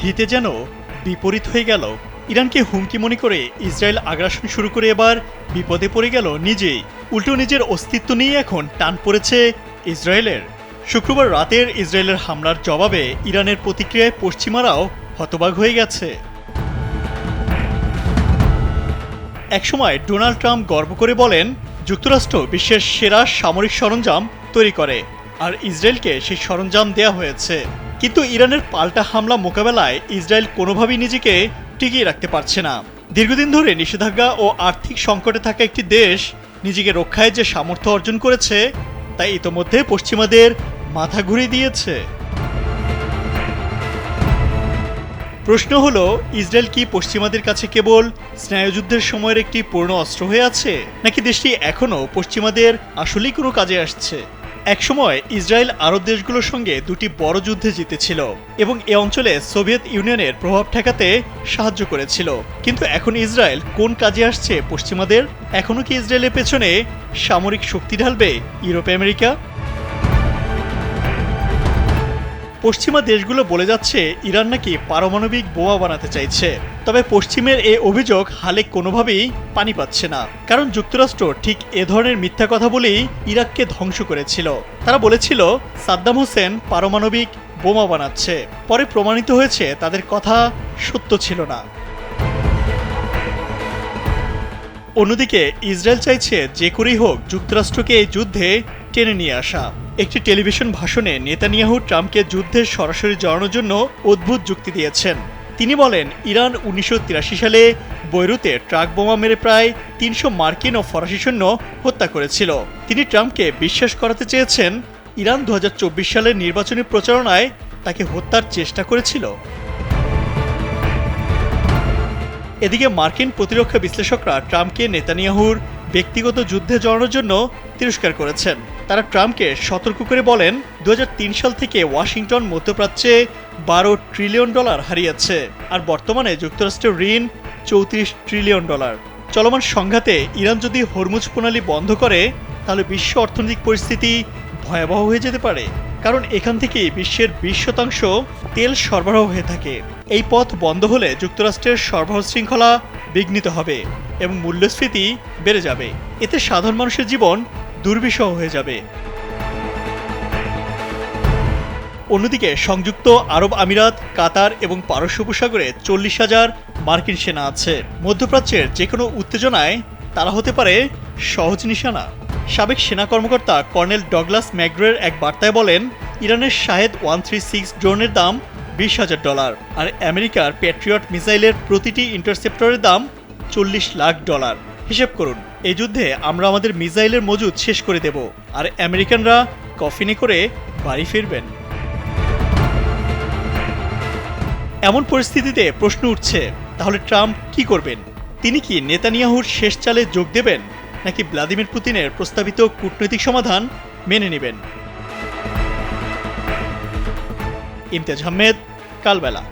হিতে যেন বিপরীত হয়ে গেল। ইরানকে হুমকি মনে করে ইসরায়েল আগ্রাসন শুরু করে এবার বিপদে পড়ে গেল নিজেই। উল্টো নিজের অস্তিত্ব নিয়ে এখন টান পড়েছে ইসরায়েলের। শুক্রবার রাতের ইসরায়েলের হামলার জবাবে ইরানের প্রতিক্রিয়ায় পশ্চিমারাও হতবাক হয়ে গেছে। একসময় ডোনাল্ড ট্রাম্প গর্ব করে বলেন, যুক্তরাষ্ট্র বিশ্বের সেরা সামরিক সরঞ্জাম তৈরি করে, আর ইসরায়েলকে সেই সরঞ্জাম দেয়া হয়েছে। কিন্তু ইরানের পাল্টা হামলা মোকাবেলায় ইসরায়েল কোনোভাবেই নিজেকে টিকিয়ে রাখতে পারছে না। দীর্ঘদিন ধরে নিষেধাজ্ঞা ও আর্থিক সংকটে থাকা একটি দেশ নিজেকে রক্ষায় যে সামর্থ্য অর্জন করেছে তা ইতোমধ্যে পশ্চিমাদের মাথা ঘুরিয়ে দিয়েছে। প্রশ্ন হলো, ইসরায়েল কি পশ্চিমাদের কাছে কেবল স্নায়ুযুদ্ধের সময়ের একটি পূর্ণ অস্ত্র হয়ে আছে, নাকি দেশটি এখনও পশ্চিমাদের আসলেই কোনো কাজে আসছে? একসময় ইসরায়েল আরব দেশগুলোর সঙ্গে দুটি বড় যুদ্ধে জিতেছিল এবং এ অঞ্চলে সোভিয়েত ইউনিয়নের প্রভাব ঠেকাতে সাহায্য করেছিল। কিন্তু এখন ইসরায়েল কোন কাজে আসছে পশ্চিমাদের? এখনও কি ইসরায়েলের পেছনে সামরিক শক্তি ঢালবে ইউরোপ আমেরিকা? পশ্চিমা দেশগুলো বলে যাচ্ছে ইরান নাকি পারমাণবিক বোমা বানাতে চাইছে। তবে পশ্চিমের এই অভিযোগ হালে কোনোভাবেই পানি পাচ্ছে না, কারণ যুক্তরাষ্ট্র ঠিক এ ধরনের মিথ্যা কথা বলেই ইরাককে ধ্বংস করেছিল। তারা বলেছিল সাদ্দাম হোসেন পারমাণবিক বোমা বানাচ্ছে, পরে প্রমাণিত হয়েছে তাদের কথা সত্য ছিল না। অন্যদিকে ইসরায়েল চাইছে যে করেই হোক যুক্তরাষ্ট্রকে এই যুদ্ধে টেনে নিয়ে আসা। একটি টেলিভিশন ভাষণে নেতানিয়াহু ট্রাম্পকে যুদ্ধে সরাসরি জড়ানোর জন্য অদ্ভুত যুক্তি দিয়েছেন। তিনি বলেন, ইরান 1983 সালে বৈরুতে ট্রাক বোমা মেরে প্রায় 300 মার্কিন ও ফরাসি সৈন্য হত্যা করেছিল। তিনি ট্রাম্পকে বিশ্বাস করাতে চেয়েছেন ইরান 2024 সালের নির্বাচনী প্রচারণায় তাকে হত্যার চেষ্টা করেছিল। এদিকে মার্কিন প্রতিরক্ষা বিশ্লেষকরা ট্রাম্পকে নেতানিয়াহুর ব্যক্তিগত যুদ্ধে জড়ানোর জন্য তিরস্কার করেছেন। তারা ট্রাম্পকে সতর্ক করে বলেন, 2003 সাল থেকে ওয়াশিংটন মধ্যপ্রাচ্যে $12 ট্রিলিয়ন হারিয়েছে, আর বর্তমানে যুক্তরাষ্ট্রের ঋণ $34 ট্রিলিয়ন। চলমান সংঘাতে ইরান যদি হরমুজ প্রণালী বন্ধ করে, তাহলে বিশ্ব অর্থনৈতিক পরিস্থিতি ভয়াবহ হয়ে যেতে পারে, কারণ এখান থেকেই বিশ্বের 20% তেল সরবরাহ হয়ে থাকে। এই পথ বন্ধ হলে যুক্তরাষ্ট্রের সরবরাহ শৃঙ্খলা বিঘ্নিত হবে এবং মূল্যস্ফীতি বেড়ে যাবে। এতে সাধারণ মানুষের জীবন দুর্বিষহ হয়ে যাবে। অন্যদিকে সংযুক্ত আরব আমিরাত, কাতার এবং পারস্য উপসাগরে 40,000 মার্কিন সেনা আছে। মধ্যপ্রাচ্যের যে কোনো উত্তেজনায় তারা হতে পারে সহজ নিশানা। সাবেক সেনা কর্মকর্তা কর্নেল ডগলাস ম্যাকগ্রের এক বার্তায় বলেন, ইরানের শাহেদ 136 ড্রোনের দাম $20,000, আর আমেরিকার প্যাট্রিয়ট মিসাইলের প্রতিটি ইন্টারসেপ্টরের দাম $40 লাখ। হিসেব করুন, এই যুদ্ধে আমরা আমাদের মিসাইলের মজুদ শেষ করে দেব, আর আমেরিকানরা কফিনে করে বাড়ি ফিরবেন। এমন পরিস্থিতিতে প্রশ্ন উঠছে, তাহলে ট্রাম্প কি করবেন? তিনি কি নেতানিয়াহুর শেষ চালে যোগ দেবেন, নাকি ভ্লাদিমির পুতিনের প্রস্তাবিত কূটনৈতিক সমাধান মেনে নেবেন? ইমতিয়াজ আহমেদ, কালবেলা।